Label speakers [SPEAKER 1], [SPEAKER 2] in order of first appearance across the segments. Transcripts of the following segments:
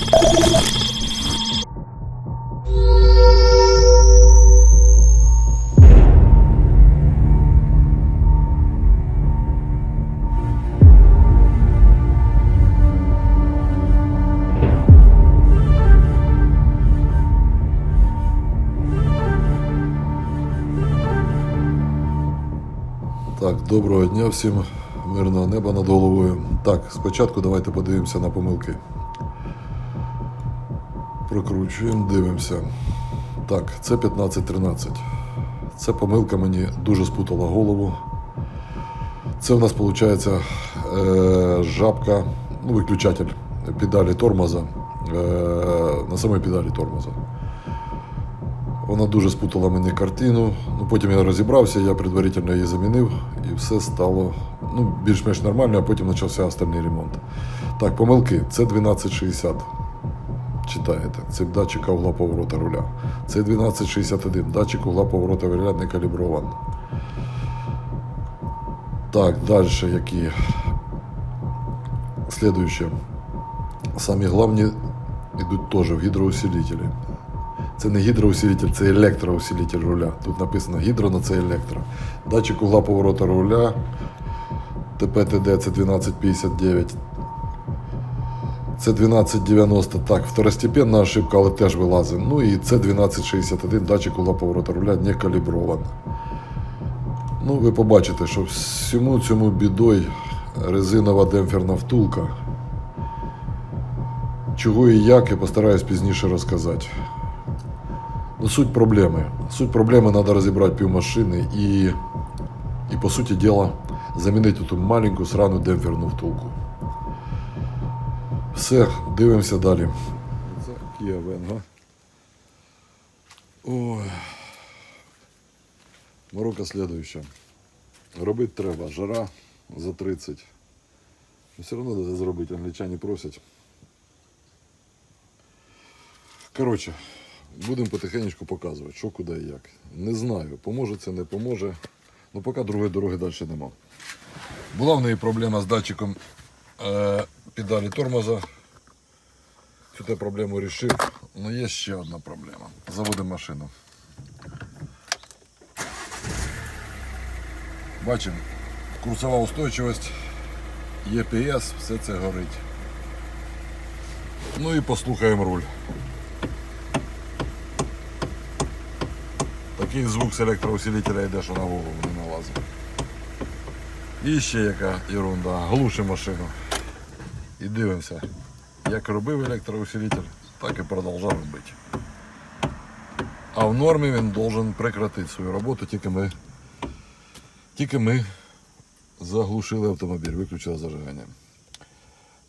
[SPEAKER 1] Так, доброго дня всім, мирного неба над головою. Так, спочатку давайте подивимося на помилки. Прокручуємо, дивимося. Так, це 1513. Це помилка мені дуже спутала голову. Це у нас виходить жабка, виключатель педалі тормоза, на самій педалі тормоза. Вона дуже спутала мені картину, потім я розібрався, я предварительно її замінив і все стало більш-менш нормально, а потім почався остальний ремонт. Так, помилки, це 1260, читаєте, це датчик угла поворота руля. Це 1261, датчик угла поворота руля не каліброван. Так, далі які. Слідуюче. Самі головні йдуть теж в гідроусилителі. Це не гідроусилитель, це електроусилитель руля. Тут написано гідро, але це електро. Датчик угла поворота руля. ТПТД це 1259. Це 1290. Так, второстепенна ошибка, але теж вилазить. І це 1261, датчик угла поворота руля не каліброван. Ви побачите, що всьому цьому бідою резинова демпферна втулка. Чого і як, я постараюсь пізніше розказати. Суть проблеми. Суть проблеми треба розібрати півмашини і по суті діла, замінити ту маленьку срану демпферну втулку. Все, дивимося далі. Це Kia Vengo. Ой. Морока слідуюча. Робити треба. Жара за 30. Все одно треба зробити, англічани просять. Коротше. Будемо потихеньку показувати, що, куди і як. Не знаю, поможе це, не поможе. Поки другої дороги далі нема. Була в неї проблема з датчиком педалі тормоза. Цю проблему вирішив. Але є ще одна проблема. Заводимо машину. Бачимо, курсова устойчивість, ЄПС, все це горить. І послухаємо руль. Такий звук з електроусилителя йде, що на голову не налазить. І ще яка ерунда. Глушимо машину. І дивимося. Як робив електроусилитель, так і продовжав робити. А в нормі він повинен прекратити свою роботу, тільки ми заглушили автомобіль, виключили зажигання.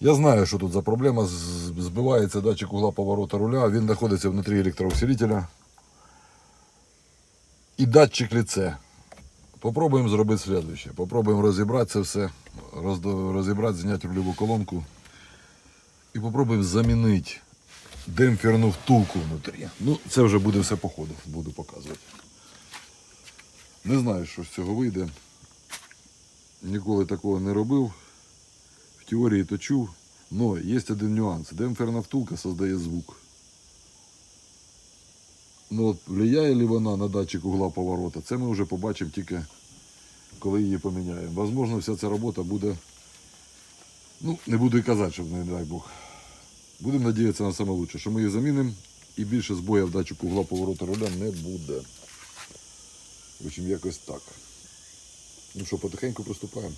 [SPEAKER 1] Я знаю, що тут за проблема. Збивається датчик угла поворота руля, він знаходиться внутрі електроусилителя. І датчик лице. Попробуємо зробити слідуюче. Попробуємо розібрати це все, розібрати, зняти рульову колонку. І попробуємо замінити демпферну втулку внутрі. Це вже буде все по ходу, буду показувати. Не знаю, що з цього вийде. Ніколи такого не робив. В теорії то чув. Але є один нюанс. Демпферна втулка створює звук. Влияє ли вона на датчик угла поворота, це ми вже побачимо тільки, коли її поміняємо. Можливо, вся ця робота буде, не буду і казати, щоб не дай Бог. Будемо сподіватися на саме лучше, що ми її замінимо і більше збоїв в датчику угла поворота руля не буде. В общем, якось так. Що, потихеньку приступаємо.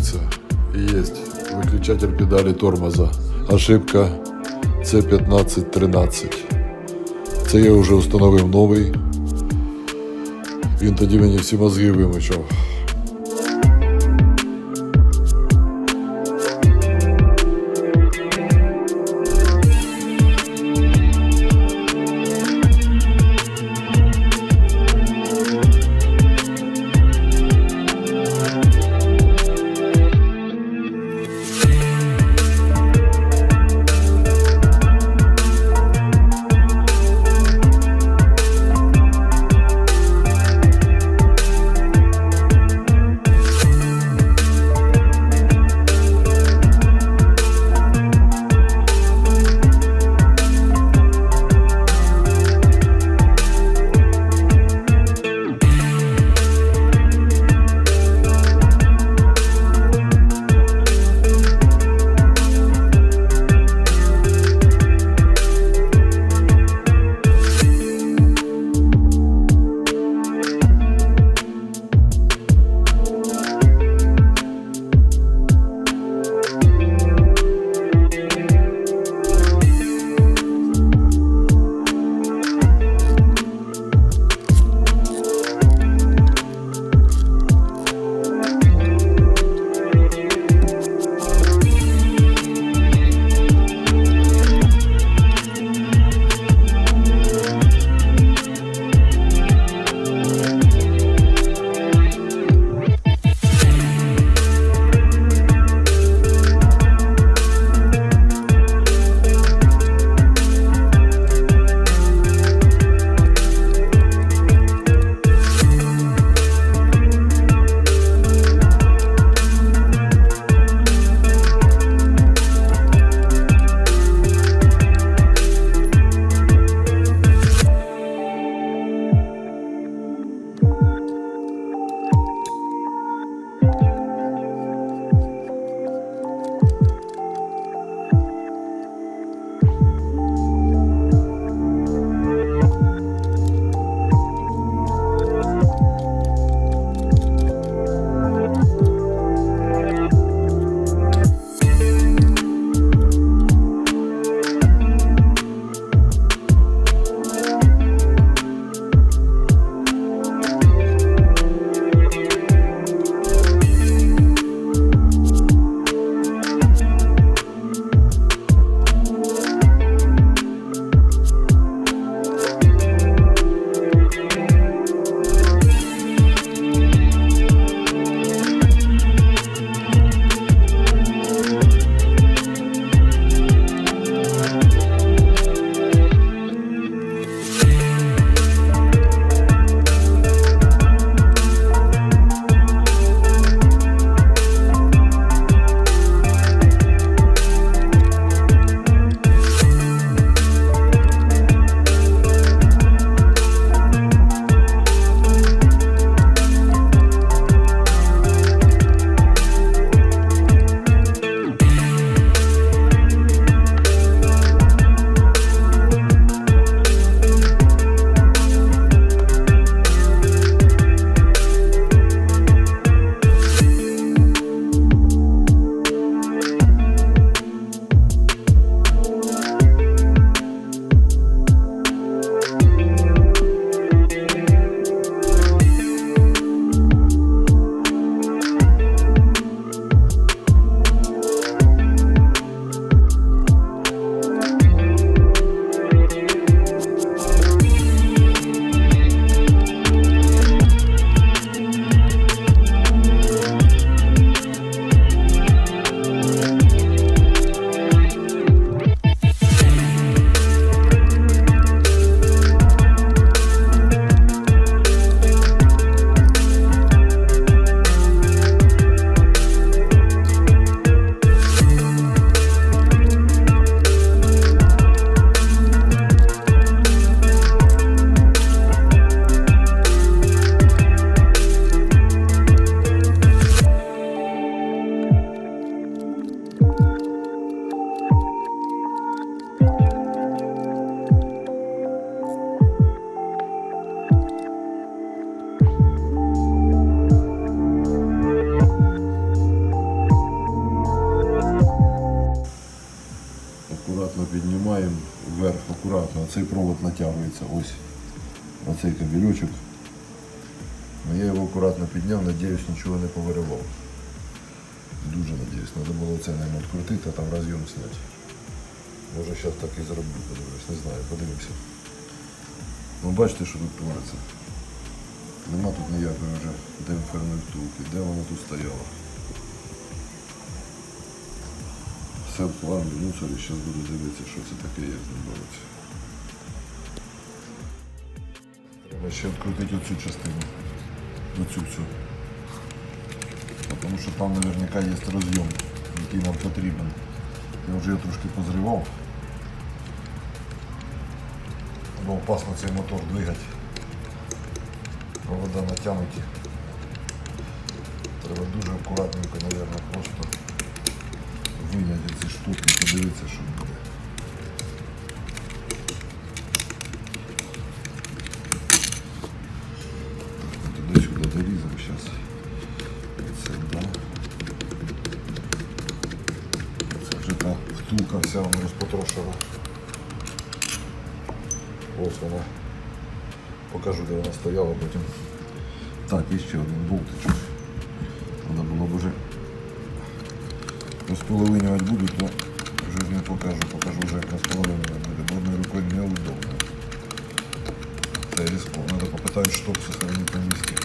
[SPEAKER 1] Дивіться, є виключатель педалі тормоза. Ошибка C1513. Це я вже встановив новий. Він тоді мені всі мозги вимучав.
[SPEAKER 2] оцей провод натягується, ось оцей кабельочок. Но я його акуратно підняв, надіюсь, нічого не повиривав. Дуже надіюсь, треба було це, мабуть, відкрутити, а там розйом зняти. Може зараз так і зроблю, подивлюсь, не знаю, подивимося. Ну бачите, що тут твориться. Нема тут ніякої вже демпферної втулки. Де вона тут стояла? Все в плані, мусорі, зараз буду дивитися, що це таке, як не бореться. Треба ще відкрутити оцю частину. Оцю всю. Тому що там наверняка є розйом, який нам потрібен. Я вже його трошки позривав. Бо опасно цей мотор двигати. Провода натягнуті. Треба дуже акуратненько, мабуть, просто виняти ці штуки, подивитися, що буде. Туди-сюди дорізав зараз. Це да. Це вже та втулка вся вона розпотрошена. Ось вона. Покажу, де вона стояла потім. Так, і ще один болтичок. Треба було б вже розполовинювати буду, то вже не покажу вже як розполовинювати буде, бо одною рукою неудобно. Це різко. Треба попитати штоп сохранити на місці.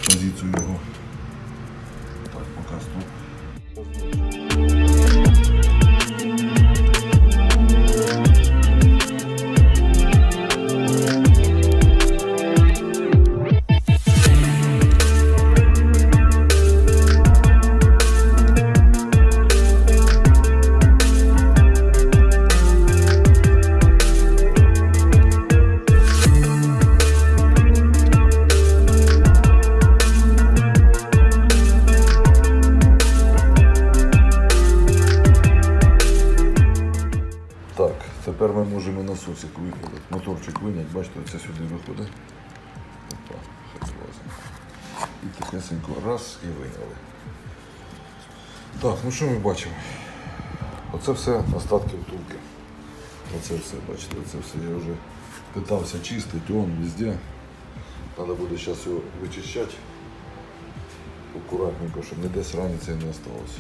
[SPEAKER 2] Позицію його. Так, поки стоп. Тепер ми можемо насосик виходити, моторчик виняти, бачите, оце сюди виходить. Опа, хай влазимо. І такесенько раз і виняли. Так, ну що ми бачимо? Оце все остатки втулки. Оце все, бачите, оце все. Я вже питався чистити, он везде. Треба буде зараз його вичищати. Акуратненько, щоб ніде сраниці не осталось.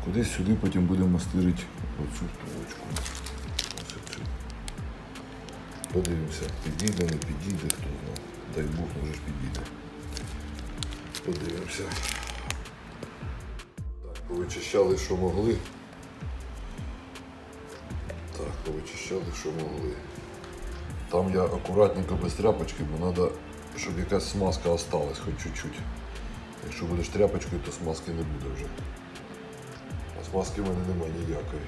[SPEAKER 2] Кудись сюди потім будемо стирити оцю втулочку. Ось оцю. Подивимося, підійде, не підійде, хто знає. Дай Бог, може ж підійде. Подивимося. Так, повичищали, що могли. Так, повичищали, що могли. Там я акуратненько без тряпочки, бо треба, щоб якась смазка осталась, хоч чуть-чуть. Якщо будеш тряпочкою, то смазки не буде вже. А смазки в мене немає ніякої.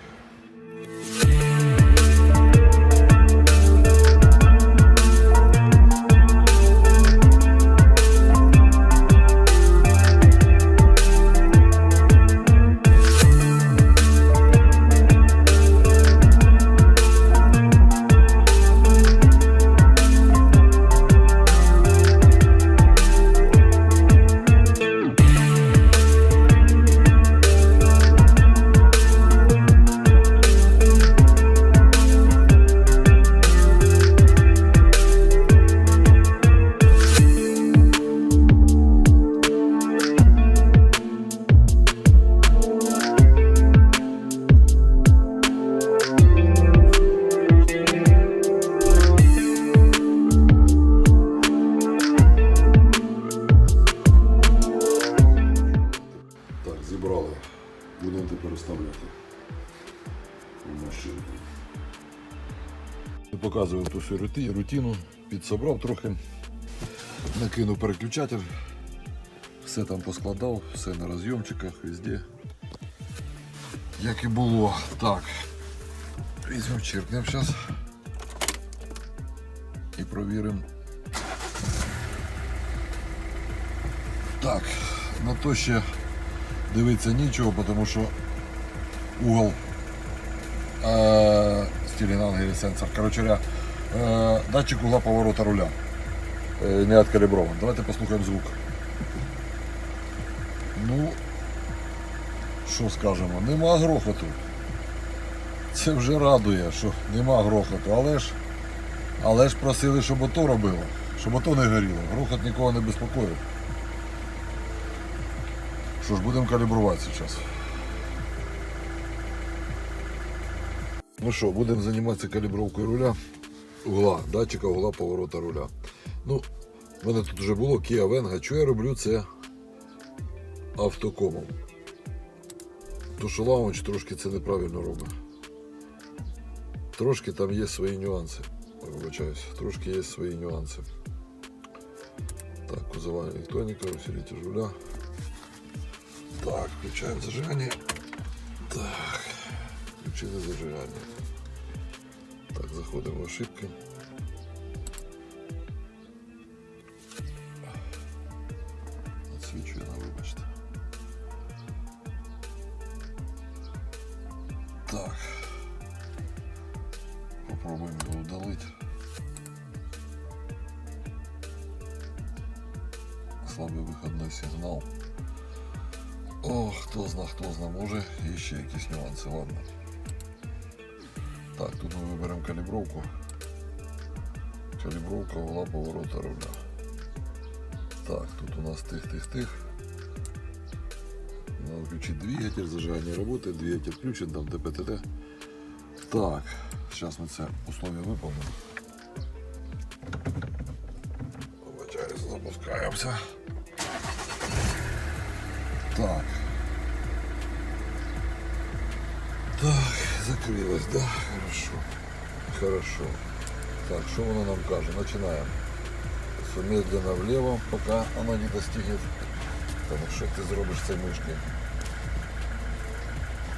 [SPEAKER 2] Зібрали, будемо тепер вставляти в машинку. Показую ту всю рутину, підсобрав трохи, накинув переключатель, все там поскладав, все на розйомчиках, везде, як і було. Так, візьмемо, чиркнемо зараз і провіримо. Так, на то ще дивиться нічого, тому що угол стилінг сенсор. Короче, датчик угла поворота руля не откаліброван. Давайте послухаємо звук. Ну, що скажемо, нема грохоту.
[SPEAKER 1] Це вже радує, що нема грохоту, але ж просили, щоб ото робило, щоб ото не горіло. Грохот нікого не безпокоїв. Що ж, будемо калібрувати зараз. Ну що, будемо займатися калібровкою руля, угла, датчика угла поворота руля. Ну, в мене тут вже було Kia Venga. Що я роблю це автокомом. То що лаунч трошки це неправильно робить. Трошки там є свої нюанси. Вибачаюсь, трошки є свої нюанси. Так, кузова електроніка, усилитель руля. Так, включаємо зажигання. Так, включили зажигання. Так, заходимо в ошибки. Відсвічує на, вибачте. Так. Попробуем его удалить. Слабый выходной сигнал. О, хто зна, може і ще якісь нюанси, ладно. Так, тут ми виберемо калібровку. Калібровка угла поворота руля. Так, тут у нас тих. Надо включить двигатель, зажигание работает, двигатель включен, там ДПТТ. Так, сейчас мы це условие выполним. Запускаемся. Так. Так, закрылось, да? Хорошо. Так, что оно нам каже? Начинаем. Медленно влево, пока оно не достигнет. Потому что ты зробишь цей мышкой.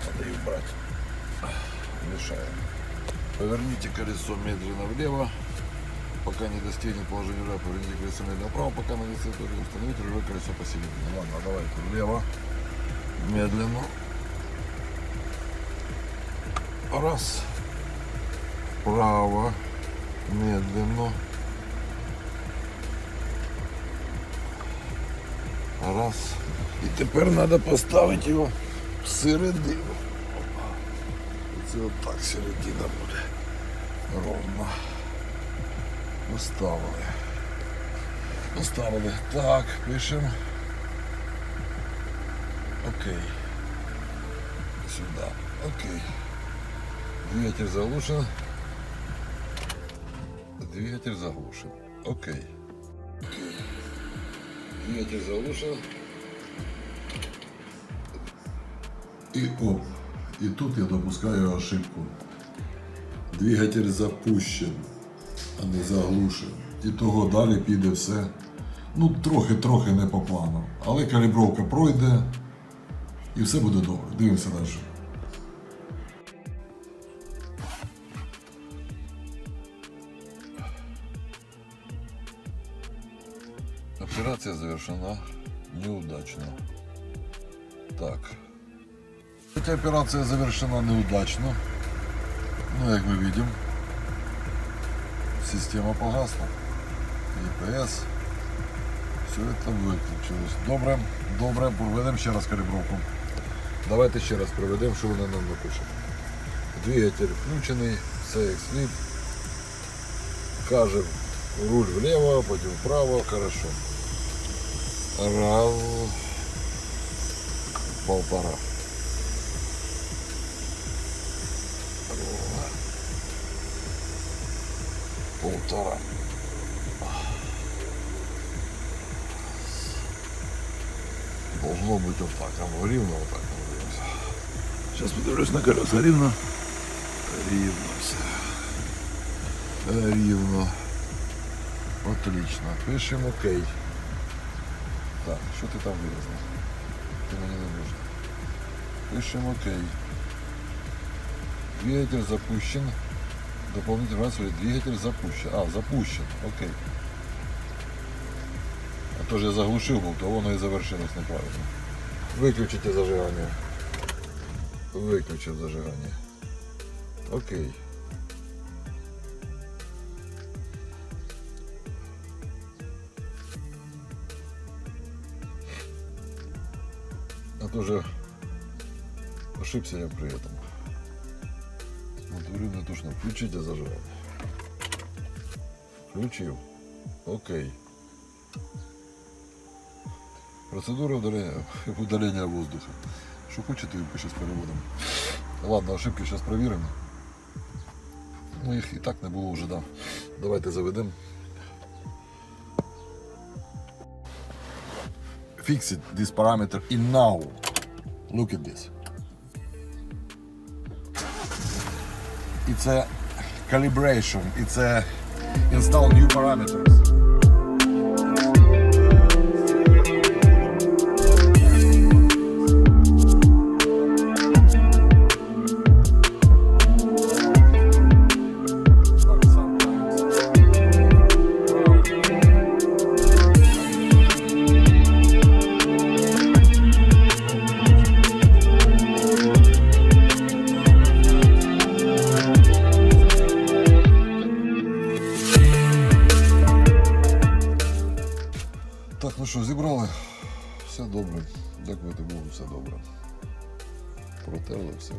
[SPEAKER 1] Надо ее брать. Мешаем. Поверните колесо медленно влево, пока не достигнет положения руля. Поверните колесо медленно вправо, пока не достигнет положения руля. Установите рулевое колесо посередине. Ладно, давайте влево. Медленно. Раз. Вправо. Медленно. Раз. І тепер треба поставити його всередину. Це отак середина буде. Ровно. Поставили. Так, пишемо. Окей. Сюди. Окей. Двигатель заглушен. Окей. Двигатель заглушен. И оп. И тут я допускаю ошибку. Двигатель запущен, а не заглушен. І того далі піде все. Ну, трохи не по плану. Але калібровка пройде і все буде добре. Дивимося далі. Операция завершена неудачно. Так. Эта операция завершена неудачно. Ну, как мы видим, система погасла. EPS. Все это выключилось. Добре, проведемо ще раз калібровку. Давайте ще раз проведемо, що вона нам напише. Двигатель включений, все як слід. Кажем, руль влево, потім вправо, хорошо. Раз, полтора. Полтора. Должно быть вот так, оно ровно вот так. Сейчас подивлюсь на колеса. Ровно. Все. Ровно. Отлично. Пишем окей. Так, что ты там вырезал? Ты мне не нужен. Пишем окей. Двигатель запущен. Дополнительный раз двигатель запущен. Запущен. Окей. А то же я заглушил был, то воно и завершилось неправильно. Выключите зажигание. Выключил зажигание. Окей. А то же ошибся я при этом.
[SPEAKER 2] Дурив не точно. Включите зажигання. Включив. Окей. Процедура удаления воздуха. Что хочет, и сейчас переводом. Ладно, ошибки сейчас проверим. Ну, їх і так не було вже, да. Давайте заведемо. Fix it, this parameter in now. Look at this. It's a calibration. It's a install new parameters. Так, ну що, зібрали? Все добре. Дякувати Богу, все добре. Протерли все.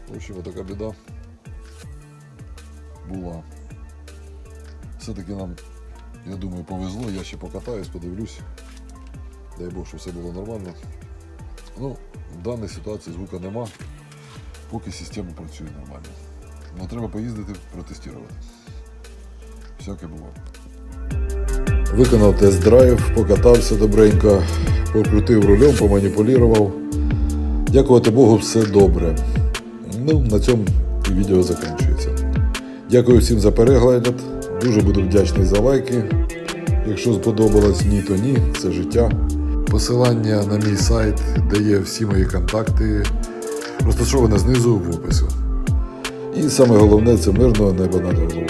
[SPEAKER 2] В общем, така біда була. Все-таки нам, я думаю, повезло. Я ще покатаюсь, подивлюсь. Дай Бог, що все було нормально. Ну, в даній ситуації звука нема, поки система працює нормально. Но треба поїздити, протестувати. Всяке було.
[SPEAKER 1] Виконав тест-драйв, покатався добренько, покрутив рулем, поманіпулював. Дякувати Богу, все добре. Ну, на цьому і відео закінчується. Дякую всім за перегляд. Дуже буду вдячний за лайки. Якщо сподобалось, ні, то ні, це життя. Посилання на мій сайт, де є всі мої контакти, розташоване знизу в описі. І саме головне, це мирного неба над головою.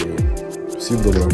[SPEAKER 1] Всім добра.